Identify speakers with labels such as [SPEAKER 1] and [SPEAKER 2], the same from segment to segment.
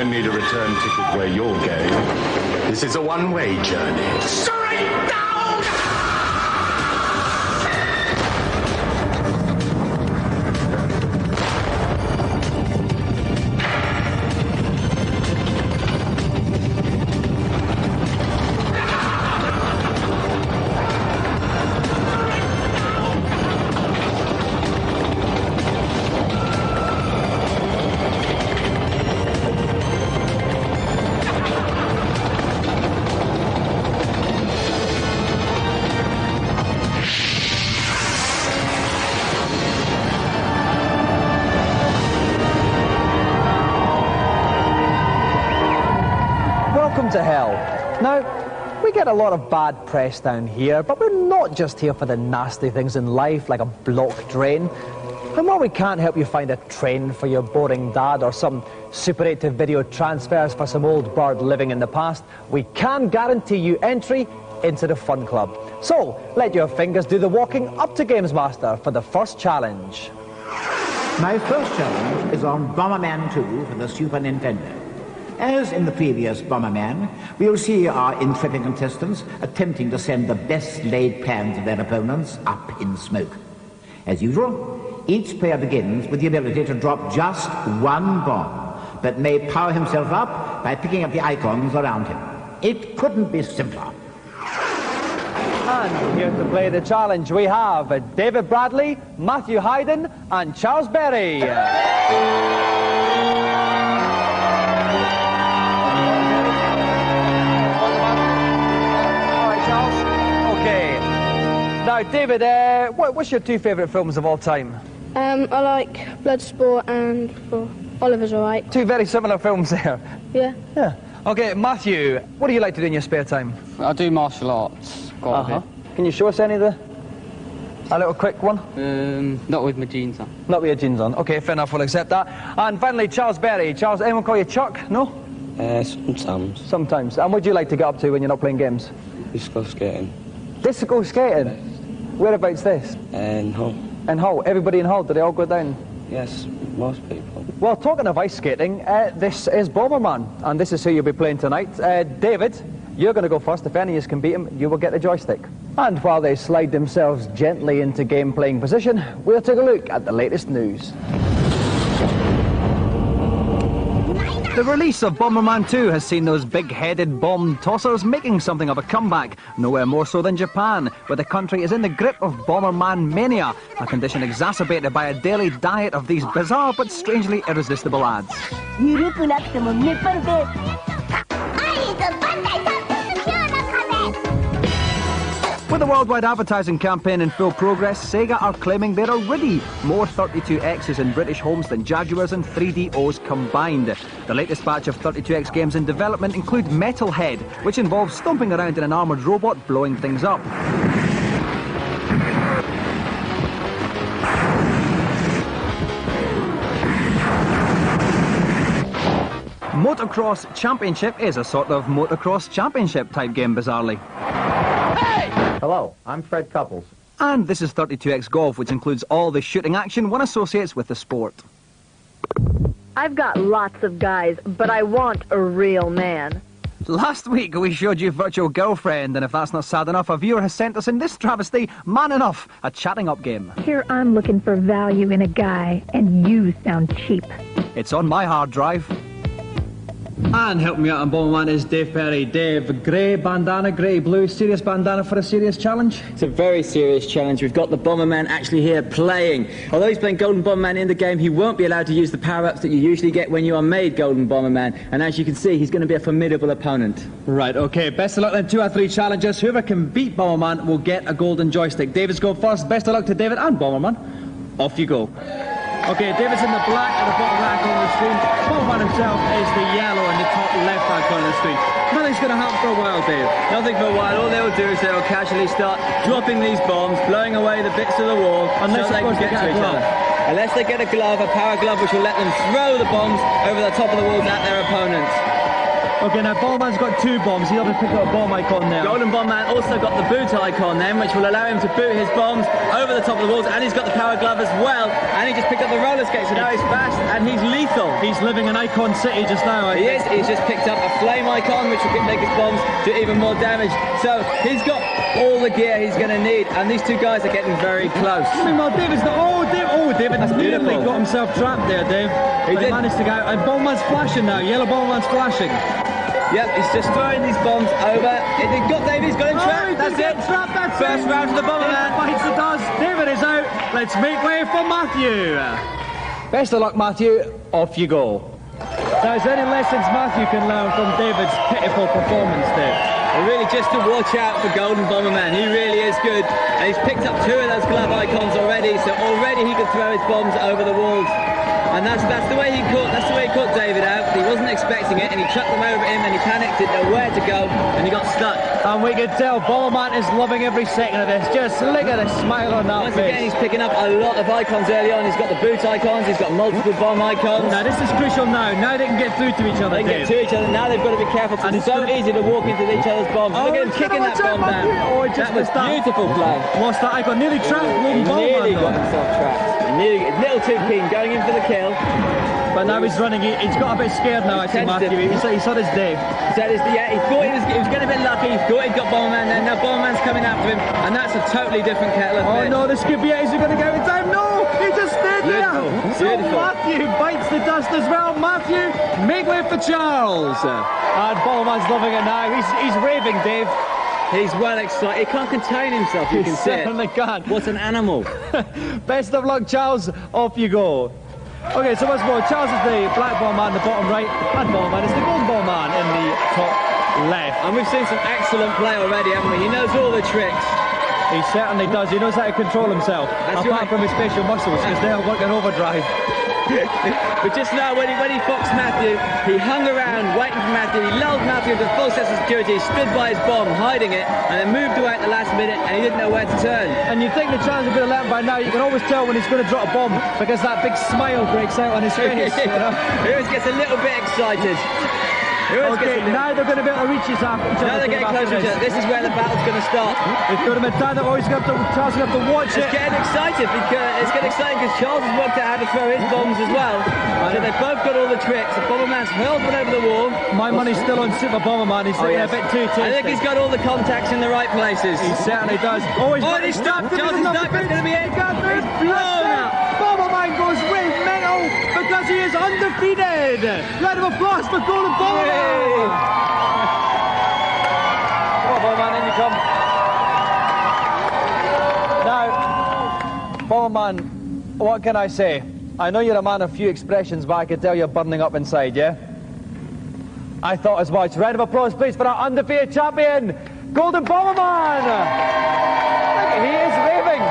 [SPEAKER 1] don't need a return ticket where you're going. This is a one-way journey. Straight down!
[SPEAKER 2] To hell. Now, we get a lot of bad press down here, but we're not just here for the nasty things in life, like a blocked drain. And while we can't help you find a train for your boring dad or some Super 8 to video transfers for some old bird living in the past, we can guarantee you entry into the fun club. So, let your fingers do the walking up to GamesMaster for the first challenge.
[SPEAKER 3] My first challenge is on Bomberman 2 for the Super Nintendo. As in the previous Bomberman, we'll see our intrepid contestants attempting to send the best-laid plans of their opponents up in smoke. As usual, each player begins with the ability to drop just one bomb, but may power himself up by picking up the icons around him. It couldn't be simpler.
[SPEAKER 2] And here to play the challenge we have David Bradley, Matthew Hayden and Charles Berry. Now, David, what's your two favourite films of all time?
[SPEAKER 4] I like Bloodsport and Oliver's Alright.
[SPEAKER 2] Two very similar films there.
[SPEAKER 4] Yeah.
[SPEAKER 2] Yeah. Okay, Matthew, what do you like to do in your spare time?
[SPEAKER 5] I do martial arts quite a bit.
[SPEAKER 2] Can you show us any of the... A little quick one?
[SPEAKER 5] Not with my jeans on.
[SPEAKER 2] Not with your jeans on. Okay, fair enough, we'll accept that. And finally, Charles Berry. Charles, anyone call you Chuck? No?
[SPEAKER 5] Sometimes.
[SPEAKER 2] Sometimes. And what do you like to get up to when you're not playing games?
[SPEAKER 5] Disco skating.
[SPEAKER 2] Disco skating? Whereabouts this?
[SPEAKER 5] In Hull.
[SPEAKER 2] In Hull. Everybody in Hull, do they all go down?
[SPEAKER 5] Yes, most people.
[SPEAKER 2] Well, talking of ice skating, this is Bomberman, and this is who you'll be playing tonight. David, you're going to go first. If any of you can beat him, you will get the joystick. And while they slide themselves gently into game-playing position, we'll take a look at the latest news. The release of Bomberman 2 has seen those big-headed bomb tossers making something of a comeback, nowhere more so than Japan, where the country is in the grip of Bomberman mania, a condition exacerbated by a daily diet of these bizarre but strangely irresistible ads. With the worldwide advertising campaign in full progress, Sega are claiming there are already more 32Xs in British homes than Jaguars and 3DOs combined. The latest batch of 32X games in development include Metalhead, which involves stomping around in an armoured robot blowing things up. Motocross Championship is a sort of motocross championship type game, bizarrely.
[SPEAKER 6] Hello, I'm Fred Couples.
[SPEAKER 2] And this is 32X Golf, which includes all the shooting action one associates with the sport.
[SPEAKER 7] I've got lots of guys, but I want a real man.
[SPEAKER 2] Last week we showed you Virtual Girlfriend, and if that's not sad enough, a viewer has sent us in this travesty, Man Enough, a chatting up game.
[SPEAKER 8] Here I'm looking for value in a guy, and you sound cheap.
[SPEAKER 2] It's on my hard drive. And helping me out on Bomberman is Dave Perry. Dave, grey bandana, grey blue, serious bandana for a serious challenge?
[SPEAKER 9] It's a very serious challenge. We've got the Bomberman actually here playing. Although he's playing Golden Bomberman in the game, he won't be allowed to use the power-ups that you usually get when you are made Golden Bomberman. And as you can see, he's going to be a formidable opponent.
[SPEAKER 2] Right, okay. Best of luck then, 2 out of 3 challenges. Whoever can beat Bomberman will get a golden joystick. David's go first. Best of luck to David and Bomberman. Off you go. Okay, David's in the black at the bottom right corner of the screen. Bomberman himself is the yellow in the top left-hand corner of the screen. Nothing's going to happen for a while, Dave.
[SPEAKER 9] Nothing for a while. All they'll do is they'll casually start dropping these bombs, blowing away the bits of the wall,
[SPEAKER 2] unless
[SPEAKER 9] so they can get to each other. Unless they get a glove, a power glove, which will let them throw the bombs over the top of the walls at their opponents.
[SPEAKER 2] Okay, now Bomberman's got 2 bombs. He'll have to pick up a bomb icon there.
[SPEAKER 9] Golden Bomberman also got the boot icon then, which will allow him to boot his bombs over the top of the walls, and he's got the power glove as well, and he just picked up the roller skate, so now he's fast and he's lethal.
[SPEAKER 2] He's living in Icon City just now, I think.
[SPEAKER 9] He's just picked up a flame icon, which will make his bombs do even more damage. So he's got all the gear he's going to need, and these 2 guys are getting very close.
[SPEAKER 2] Meanwhile, David's the... David
[SPEAKER 9] That's
[SPEAKER 2] nearly
[SPEAKER 9] beautiful.
[SPEAKER 2] got himself trapped there, Dave. He managed to get out, and Bomberman's flashing now. Yellow Bomberman's flashing.
[SPEAKER 9] Yep, he's just throwing these bombs over. He got David, he's got him trapped. That's it. First round to the Bomberman.
[SPEAKER 2] Bites the dust. David is out. Let's make way for Matthew. Best of luck, Matthew. Off you go. Now, is there any lessons Matthew can learn from David's pitiful performance, Dave?
[SPEAKER 9] Really, just to watch out for Golden Bomberman. He really is good, and he's picked up 2 of those glove icons already. So already he could throw his bombs over the walls, and that's the way he caught David out. He wasn't expecting it, and he chucked them over him, and he panicked, didn't know where to go, and he got stuck.
[SPEAKER 2] And we can tell Bomberman is loving every second of this. Just look at the smile on that
[SPEAKER 9] Once
[SPEAKER 2] face.
[SPEAKER 9] again, he's picking up a lot of icons early on. He's got the boot icons, he's got multiple bomb icons.
[SPEAKER 2] Now this is crucial now. Now they can get through to each other.
[SPEAKER 9] They can get to each other. Now they've got to be careful. It's so easy to walk into each other's bombs. Look at him kicking that bomb down.
[SPEAKER 2] Oh,
[SPEAKER 9] that was beautiful play.
[SPEAKER 2] Lost that icon. Nearly trapped
[SPEAKER 9] He
[SPEAKER 2] Golden
[SPEAKER 9] nearly
[SPEAKER 2] Bomberman.
[SPEAKER 9] got himself trapped. A little too keen, going in for the kill.
[SPEAKER 2] But now he's running. He's got a bit scared now, I think, Matthew. He's had his day.
[SPEAKER 9] He thought he was getting a bit lucky. He thought he'd got Bomberman there. Now Bomberman's coming after him, and that's a totally different kettle of fish.
[SPEAKER 2] Oh no, the Scooby-Ai's are going to go in time. No, he just stayed there. So Matthew bites the dust as well. Matthew, make way for Charles. And Bomberman's loving it now. He's raving, Dave.
[SPEAKER 9] He's well excited. He can't contain himself. You can see it.
[SPEAKER 2] Certainly can't.
[SPEAKER 9] What an animal.
[SPEAKER 2] Best of luck, Charles. Off you go. Okay, so once more, Charles is the black Bomberman in the bottom right, and Bomberman is the golden Bomberman in the top left.
[SPEAKER 9] And we've seen some excellent play already, haven't we? He knows all the tricks.
[SPEAKER 2] He certainly does. He knows how to control himself, apart from his facial muscles, because they're working overdrive.
[SPEAKER 9] But just now, when he foxed Matthew, he hung around waiting for Matthew. He lulled Matthew into full sense of security, stood by his bomb, hiding it, and then moved away at the last minute, and he didn't know where to turn.
[SPEAKER 2] And you'd think the challenge would be learned by now. You can always tell when he's going to drop a bomb, because that big smile breaks out on his face.
[SPEAKER 9] He always gets a little bit excited.
[SPEAKER 2] Okay, now they're going to be able to reach each other.
[SPEAKER 9] Now they're getting closer to each other. This is where the battle's going to start.
[SPEAKER 2] They've got him in time. Charles is going to have to watch it.
[SPEAKER 9] It's getting exciting because Charles has worked out how to throw his bombs as well. So they've both got all the tricks. The Bomberman's hurled one over the wall.
[SPEAKER 2] My money's still on Super Bomberman. He's looking a bit too tasty.
[SPEAKER 9] I think he's got all the contacts in the right places.
[SPEAKER 2] He certainly does.
[SPEAKER 9] He's stuck. Charles is stuck. It's going to be it.
[SPEAKER 2] He's blown out. Bomberman goes way mental because he is undefeated. Round of applause for Golden Bomberman. Come on, Bomberman, in you come. Now, Bomberman, what can I say? I know you're a man of few expressions, but I can tell you're burning up inside, yeah? I thought as much. Round of applause, please, for our undefeated champion, Golden Bomberman! He is raving.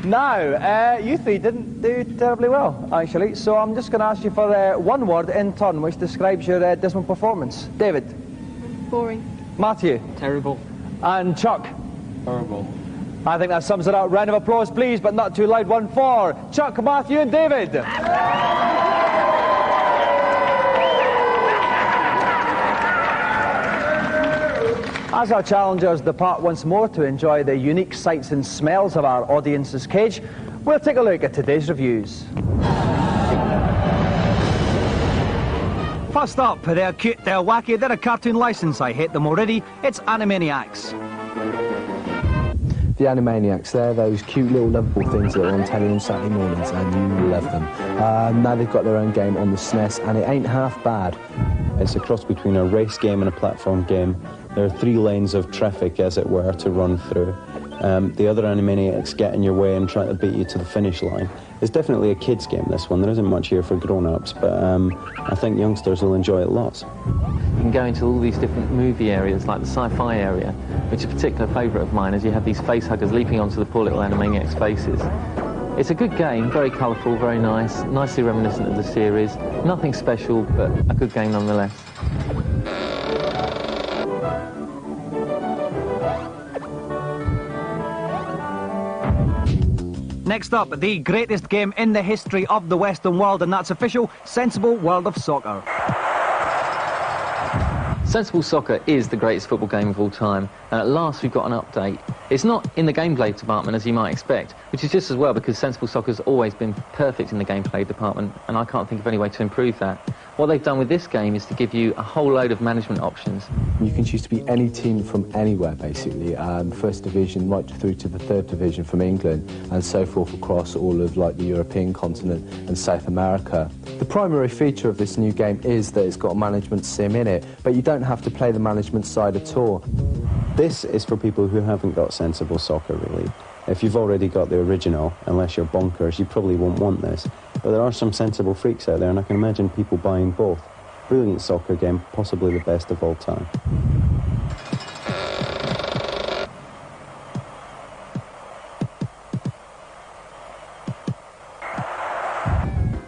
[SPEAKER 2] Now, you three didn't do terribly well, actually, so I'm just going to ask you for one word in turn which describes your dismal performance. David?
[SPEAKER 4] Boring.
[SPEAKER 2] Matthew?
[SPEAKER 5] Terrible.
[SPEAKER 2] And Chuck?
[SPEAKER 5] Horrible.
[SPEAKER 2] I think that sums it up. Round of applause, please, but not too loud. One for Chuck, Matthew, and David. As our challengers depart once more to enjoy the unique sights and smells of our audience's cage, we'll take a look at today's reviews. First up, they're cute, they're wacky, they're a cartoon license. I hate them already. It's Animaniacs.
[SPEAKER 10] The Animaniacs, they're those cute little lovable things that are on telly on Saturday mornings, and you love them. Now they've got their own game on the SNES, and it ain't half bad.
[SPEAKER 11] It's a cross between a race game and a platform game. There are 3 lanes of traffic, as it were, to run through. The other Animaniacs get in your way and try to beat you to the finish line. It's definitely a kids' game, this one. There isn't much here for grown-ups, but I think youngsters will enjoy it lots.
[SPEAKER 12] You can go into all these different movie areas, like the sci-fi area, which is a particular favourite of mine, as you have these face-huggers leaping onto the poor little Animaniacs' faces. It's a good game, very colourful, very nice, nicely reminiscent of the series. Nothing special, but a good game nonetheless.
[SPEAKER 2] Next up, the greatest game in the history of the Western world, and that's official, Sensible World of Soccer.
[SPEAKER 12] Sensible Soccer is the greatest football game of all time, and at last we've got an update. It's not in the gameplay department as you might expect, which is just as well because Sensible Soccer's always been perfect in the gameplay department, and I can't think of any way to improve that. What they've done with this game is to give you a whole load of management options.
[SPEAKER 10] You can choose to be any team from anywhere, basically, first division right through to the third division from England, and so forth across all of like the European continent and South America. The primary feature of this new game is that it's got a management sim in it, but you don't have to play the management side at all.
[SPEAKER 11] This is for people who haven't got Sensible Soccer, really. If you've already got the original, unless you're bonkers, you probably won't want this. But there are some sensible freaks out there, and I can imagine people buying both. Brilliant soccer game, possibly the best of all time.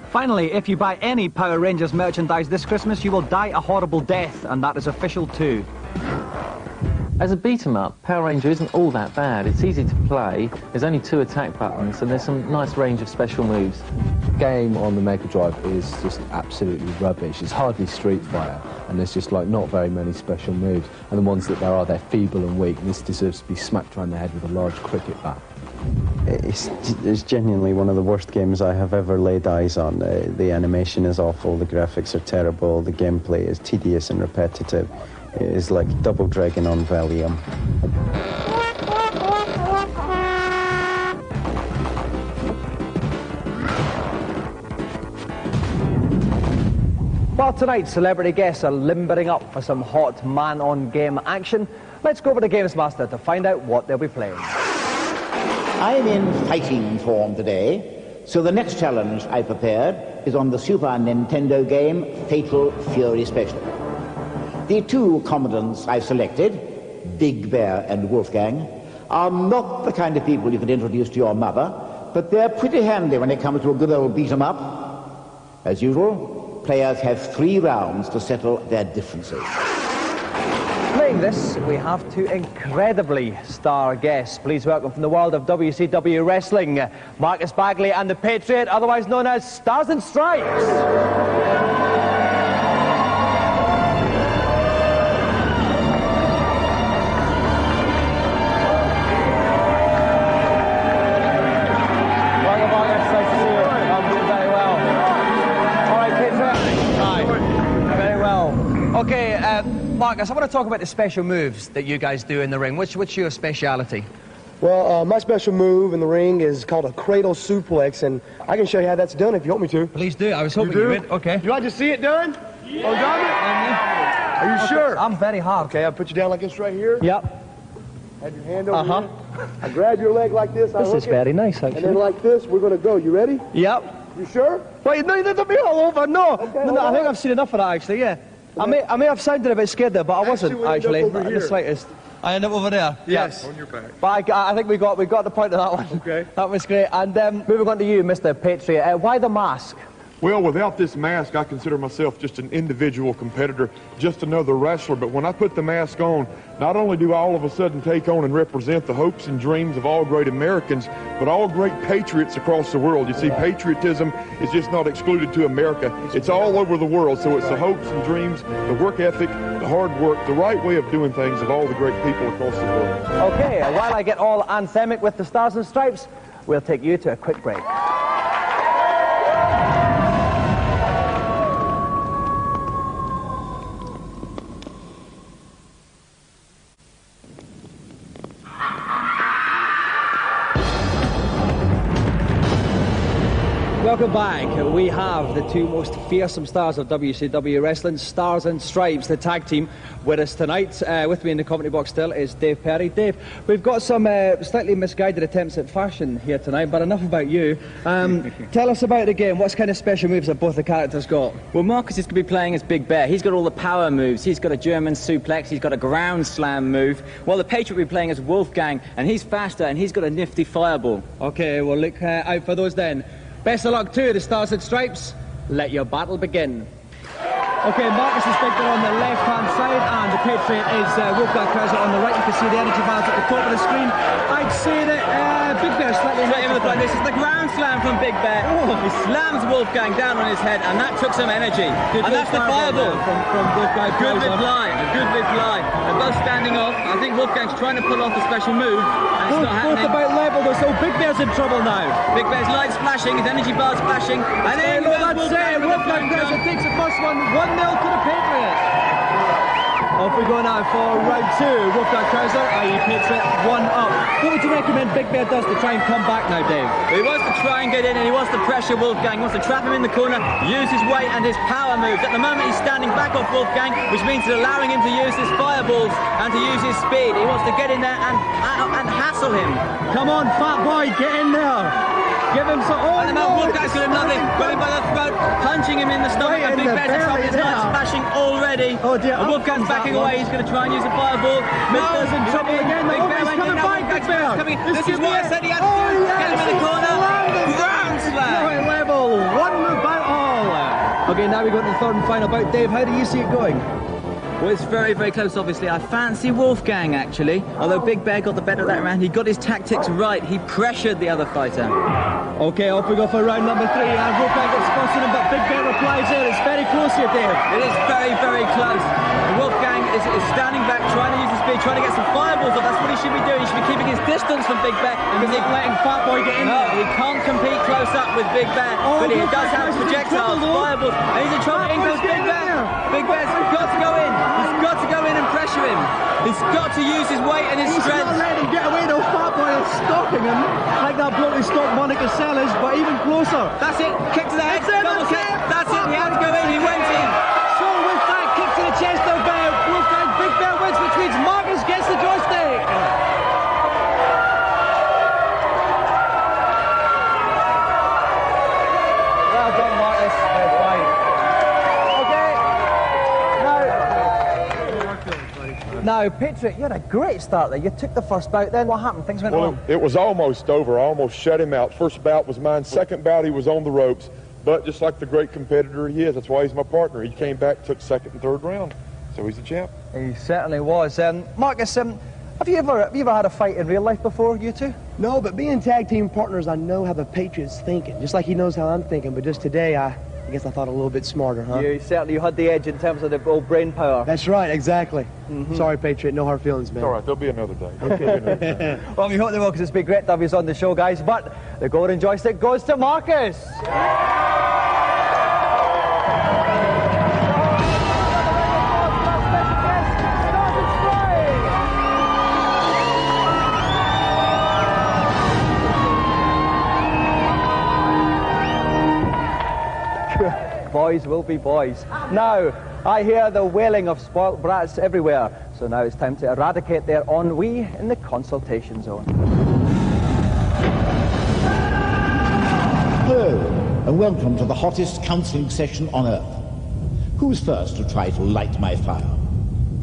[SPEAKER 2] Finally, if you buy any Power Rangers merchandise this Christmas, you will die a horrible death, and that is official too.
[SPEAKER 12] As a beat-em-up, Power Ranger isn't all that bad. It's easy to play, there's only 2 attack buttons, and there's some nice range of special moves.
[SPEAKER 10] The game on the Mega Drive is just absolutely rubbish. It's hardly Street Fighter, and there's just like not very many special moves. And the ones that there are, they're feeble and weak, and this deserves to be smacked around the head with a large cricket bat.
[SPEAKER 11] It's genuinely one of the worst games I have ever laid eyes on. The animation is awful, the graphics are terrible, the gameplay is tedious and repetitive. It is like Double Dragon on Valium.
[SPEAKER 2] Well, tonight, celebrity guests are limbering up for some hot man-on-game action. Let's go over to GamesMaster to find out what they'll be playing.
[SPEAKER 3] I'm in fighting form today, so the next challenge I prepared is on the Super Nintendo game Fatal Fury Special. The 2 combatants I've selected, Big Bear and Wolfgang, are not the kind of people you could introduce to your mother, but they're pretty handy when it comes to a good old beat-em-up. As usual, players have 3 rounds to settle their differences.
[SPEAKER 2] Playing this, we have 2 incredibly star guests. Please welcome from the world of WCW wrestling, Marcus Bagley and the Patriot, otherwise known as Stars and Stripes. Okay, Marcus, I want to talk about the special moves that you guys do in the ring. What's your speciality?
[SPEAKER 13] Well, my special move in the ring is called a cradle suplex, and I can show you how that's done if you want me to.
[SPEAKER 2] Please do. I was hoping you would. Okay.
[SPEAKER 13] You like to see it done? Yeah. Oh, got it? Are you sure?
[SPEAKER 2] I'm very hard.
[SPEAKER 13] Okay, I'll put you down like this right here.
[SPEAKER 2] Yep.
[SPEAKER 13] Have your hand over here. I grab your leg like this.
[SPEAKER 2] This is very nice, actually.
[SPEAKER 13] And then like this, we're going to go. You ready?
[SPEAKER 2] Yep.
[SPEAKER 13] You sure?
[SPEAKER 2] Wait, no, don't be all over. No.
[SPEAKER 13] Okay,
[SPEAKER 2] no, I think I've seen enough of that, actually, yeah. I may have sounded a bit scared there, but I wasn't, actually. Not in the slightest. I end up over there.
[SPEAKER 13] Yes. On your back.
[SPEAKER 2] But I think we got the point of that one.
[SPEAKER 13] Okay.
[SPEAKER 2] That was great. And moving on to you, Mr. Patriot. Why the mask?
[SPEAKER 14] Well, without this mask, I consider myself just an individual competitor, just another wrestler. But when I put the mask on, not only do I all of a sudden take on and represent the hopes and dreams of all great Americans, but all great patriots across the world. You see, patriotism is just not excluded to America. It's all over the world. So it's the hopes and dreams, the work ethic, the hard work, the right way of doing things of all the great people across the world.
[SPEAKER 2] Okay, while I get all anthemic with the Stars and Stripes, we'll take you to a quick break. Welcome back. We have the 2 most fearsome stars of WCW wrestling, Stars and Stripes, the tag team, with us tonight. With me in the commentary box still is Dave Perry. Dave, we've got some slightly misguided attempts at fashion here tonight, but enough about you. Tell us about the game. What kind of special moves have both the characters got?
[SPEAKER 9] Well, Marcus is going to be playing as Big Bear. He's got all the power moves. He's got a German suplex. He's got a ground slam move. While the Patriot will be playing as Wolfgang, and he's faster, and he's got a nifty fireball.
[SPEAKER 2] Okay, well, look out for those then. Best of luck to the Stars and Stripes. Let your battle begin. Okay, Marcus is Big Bear on the left-hand side, and the Patriot is Wolfgang Krauser on the right. You can see the energy balance at the top of the screen. I'd say that Big Bear slightly ahead
[SPEAKER 9] game of the play. This is the ground slam from Big Bear. He slams Wolfgang down on his head, and that took some energy. And that's the fireball
[SPEAKER 2] from Wolfgang.
[SPEAKER 9] Good reply, a good reply. They're both standing off. I think Wolfgang's trying to pull off a special move, and it's not happening.
[SPEAKER 2] Both about level, though, so Big Bear's in trouble now.
[SPEAKER 9] Big Bear's lights flashing, his energy bar's flashing, and then
[SPEAKER 2] Wolfgang takes the first one, 1-0 to the Patriots. Off we go now for round 2. Wolfgang Krauser, he takes it 1 up. What would you recommend Big Bear does to try and come back now, Dave?
[SPEAKER 9] He wants to try and get in, and he wants to pressure Wolfgang. He wants to trap him in the corner, use his weight and his power moves. At the moment, he's standing back off Wolfgang, which means he's allowing him to use his fireballs and to use his speed. He wants to get in there and hassle him.
[SPEAKER 2] Come on, fat boy, get in there. Give him some. Oh,
[SPEAKER 9] and no, Wolfgang's got him nothing. Got him by the throat, punching him in the stomach. And Big Bear's trouble. His lights flashing already.
[SPEAKER 2] Oh dear.
[SPEAKER 9] And Wolfgang's backing away. He's going to try and use a fireball.
[SPEAKER 2] Big Bear's in trouble again.
[SPEAKER 9] Big Bear went in. Now Wolfgang's coming. This is what I said he had to do. Get him in the corner. Ground slam.
[SPEAKER 2] Level. 1 about all. Okay, now we go to the third and final bout. Dave, how do you see it going?
[SPEAKER 9] Well, it's very, very close, obviously. I fancy Wolfgang, actually. Although Big Bear got the better of that round, he got his tactics right. He pressured the other fighter.
[SPEAKER 2] Okay, off we go for round number 3. And Wolfgang gets spots on him, but Big Bear replies there. It's very close here, Dave.
[SPEAKER 9] It is very, very close. Wolfgang is standing back, trying to use his speed, trying to get some fireballs off. That's what he should be doing. He should be keeping his distance from Big Bear.
[SPEAKER 2] Because he's letting Fat Boy get in there.
[SPEAKER 9] He can't compete close up with Big Bear, but he does have projectiles, fireballs. And he's in trouble. In goes Big Bear. Big Bear's got to go in. He's got to go in and pressure him. He's got to use his weight and his strength.
[SPEAKER 2] He's not letting him get away, though. Fat Boy is stalking him like that bloke who stalked Monica Seles, but even closer.
[SPEAKER 9] That's it. Kick to the head. Double kick. That's it. He had to go in. He went in.
[SPEAKER 2] So with that kick to the chest of Wolfgang, Big Bear wins, which means Marcus gets the joystick. Well done, Marcus. Now, Patriot, you had a great start there. You took the first bout, then what happened? Things went wrong.
[SPEAKER 14] It was almost over. I almost shut him out. First bout was mine. Second bout, he was on the ropes. But just like the great competitor he is, that's why he's my partner. He came back, took second and third round. So he's the champ.
[SPEAKER 2] He certainly was. Marcus, have you ever had a fight in real life before, you two?
[SPEAKER 13] No, but being tag team partners, I know how the Patriot's thinking. Just like he knows how I'm thinking. But just today, I guess I thought a little bit smarter, huh?
[SPEAKER 2] You certainly had the edge in terms of the old brain power.
[SPEAKER 13] That's right, exactly. Sorry, Patriot, no hard feelings, man.
[SPEAKER 14] It's all right, there'll be another day.
[SPEAKER 13] Okay.
[SPEAKER 2] Well, we hope they will, because it's been great to have you on the show, guys. But the golden joystick goes to Marcus. Boys will be boys. Now, I hear the wailing of spoilt brats everywhere, so now it's time to eradicate their ennui in the consultation zone.
[SPEAKER 3] Hello, and welcome to the hottest counselling session on Earth. Who's first to try to light my fire?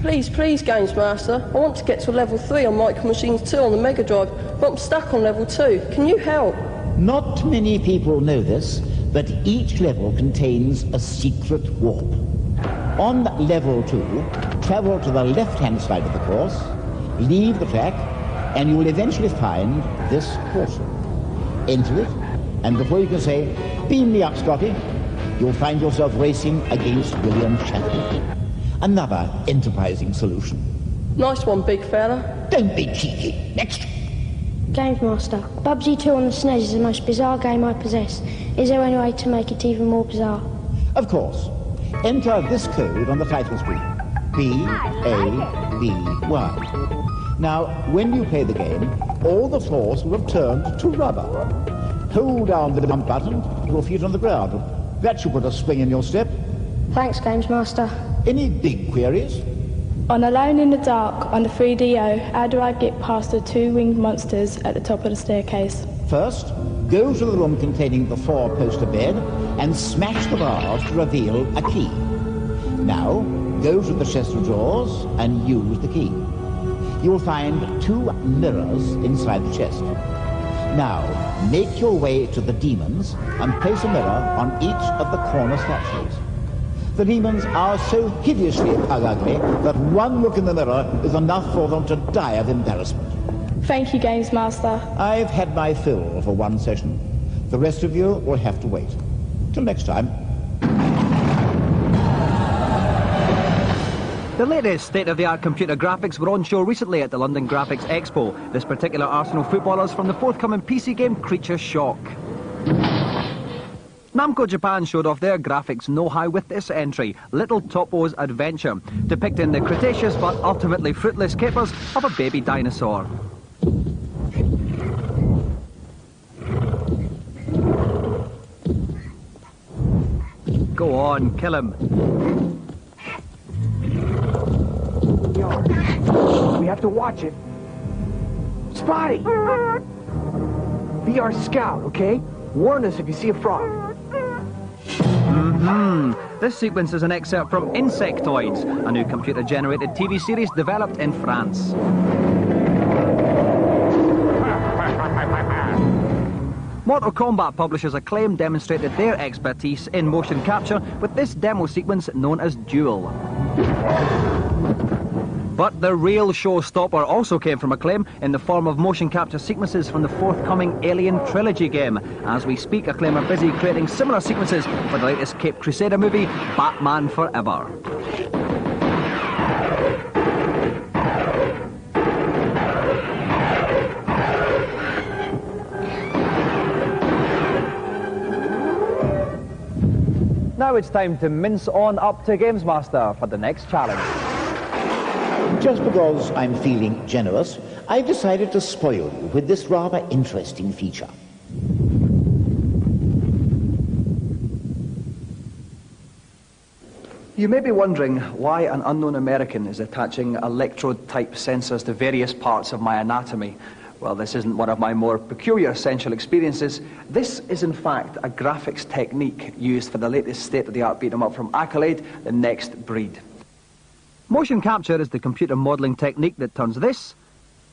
[SPEAKER 15] Please, GamesMaster. I want to get to level 3 on Micro Machines 2 on the Mega Drive, but I'm stuck on level 2. Can you help?
[SPEAKER 3] Not many people know this, but each level contains a secret warp. On level 2, travel to the left-hand side of the course, leave the track, and you will eventually find this portal. Enter it, and before you can say, "Beam me up, Scotty," you'll find yourself racing against William Shatner. Another enterprising solution.
[SPEAKER 15] Nice one, big fella.
[SPEAKER 3] Don't be cheeky. Next.
[SPEAKER 4] GamesMaster, Bubsy 2 on the SNES is the most bizarre game I possess. Is there any way to make it even more bizarre?
[SPEAKER 3] Of course. Enter this code on the title screen. B-A-B-Y. Now, when you play the game, all the floors will have turned to rubber. Hold down the dump button, your feet on the ground. That should put a spring in your step.
[SPEAKER 4] Thanks, GamesMaster.
[SPEAKER 3] Any big queries?
[SPEAKER 16] On Alone in the Dark on the 3DO, how do I get past the 2 winged monsters at the top of the staircase?
[SPEAKER 3] First, go to the room containing the 4-poster bed and smash the bars to reveal a key. Now, go to the chest of drawers and use the key. You will find 2 mirrors inside the chest. Now, make your way to the demons and place a mirror on each of the corner statues. The demons are so hideously ugly that one look in the mirror is enough for them to die of embarrassment.
[SPEAKER 16] Thank you, GamesMaster.
[SPEAKER 3] I've had my fill for one session. The rest of you will have to wait. Till next time.
[SPEAKER 2] The latest state-of-the-art computer graphics were on show recently at the London Graphics Expo. This particular Arsenal footballers from the forthcoming PC game Creature Shock. Namco Japan showed off their graphics know-how with this entry, Little Topo's Adventure, depicting the Cretaceous but ultimately fruitless capers of a baby dinosaur. Go on, kill him.
[SPEAKER 13] We have to watch it. Spotty! Be our scout, okay? Warn us if you see a frog.
[SPEAKER 2] This sequence is an excerpt from Insectoids, a new computer-generated TV series developed in France. Mortal Kombat publishers Acclaim demonstrated their expertise in motion capture with this demo sequence known as Duel. But the real showstopper also came from Acclaim in the form of motion capture sequences from the forthcoming Alien Trilogy game. As we speak, Acclaim are busy creating similar sequences for the latest Cape Crusader movie, Batman Forever. Now it's time to mince on up to GamesMaster for the next challenge.
[SPEAKER 3] Just because I'm feeling generous, I've decided to spoil you with this rather interesting feature.
[SPEAKER 2] You may be wondering why an unknown American is attaching electrode-type sensors to various parts of my anatomy. Well, this isn't one of my more peculiar sensual experiences. This is, in fact, a graphics technique used for the latest state-of-the-art beat-em-up from Accolade, The Next Breed. Motion capture is the computer modelling technique that turns this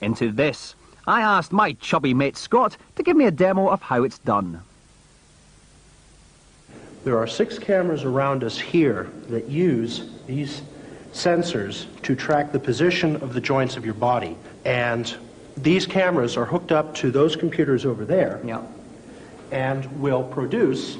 [SPEAKER 2] into this. I asked my chubby mate Scott to give me a demo of how it's done.
[SPEAKER 17] There are 6 cameras around us here that use these sensors to track the position of the joints of your body. And these cameras are hooked up to those computers over there, and will produce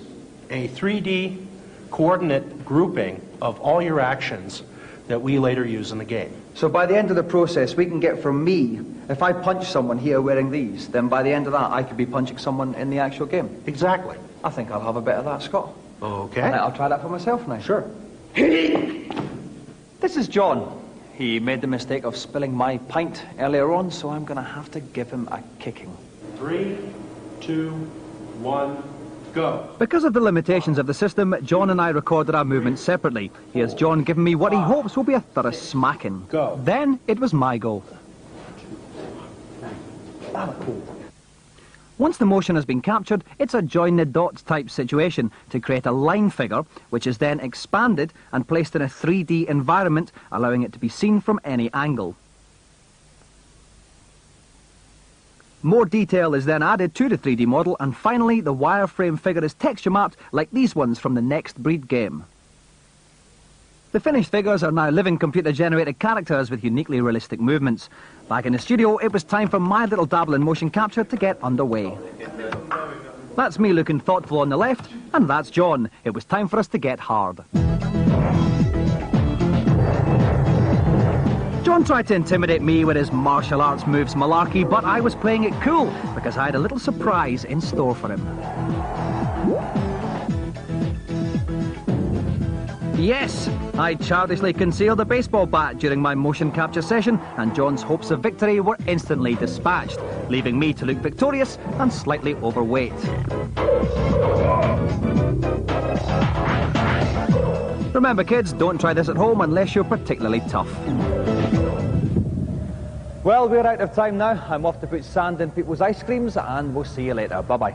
[SPEAKER 17] a 3D coordinate grouping of all your actions that we later use in the game.
[SPEAKER 2] So by the end of the process, we can get from me, if I punch someone here wearing these, then by the end of that, I could be punching someone in the actual game.
[SPEAKER 17] Exactly.
[SPEAKER 2] I think I'll have a bit of that, Scott.
[SPEAKER 17] Okay.
[SPEAKER 2] I'll try that for myself now.
[SPEAKER 17] Sure.
[SPEAKER 2] This is John. He made the mistake of spilling my pint earlier on, so I'm going to have to give him a kicking.
[SPEAKER 17] 3, 2, 1, go.
[SPEAKER 2] Because of the limitations of the system, John and I recorded our movements separately. Here's John giving me what he hopes will be a thorough smacking.
[SPEAKER 17] Go.
[SPEAKER 2] Then it was my go. Once the motion has been captured, it's a join the dots type situation to create a line figure, which is then expanded and placed in a 3D environment, allowing it to be seen from any angle. More detail is then added to the 3D model, and finally the wireframe figure is texture mapped like these ones from the Next Breed game. The finished figures are now living computer-generated characters with uniquely realistic movements. Back in the studio, it was time for my little dabble in motion capture to get underway. That's me looking thoughtful on the left, and that's John. It was time for us to get hard. John tried to intimidate me with his martial arts moves malarkey, but I was playing it cool because I had a little surprise in store for him. Yes, I childishly concealed a baseball bat during my motion capture session, and John's hopes of victory were instantly dispatched, leaving me to look victorious and slightly overweight. Remember, kids, don't try this at home unless you're particularly tough. Well, we're out of time now. I'm off to put sand in people's ice creams, and we'll see you later. Bye-bye.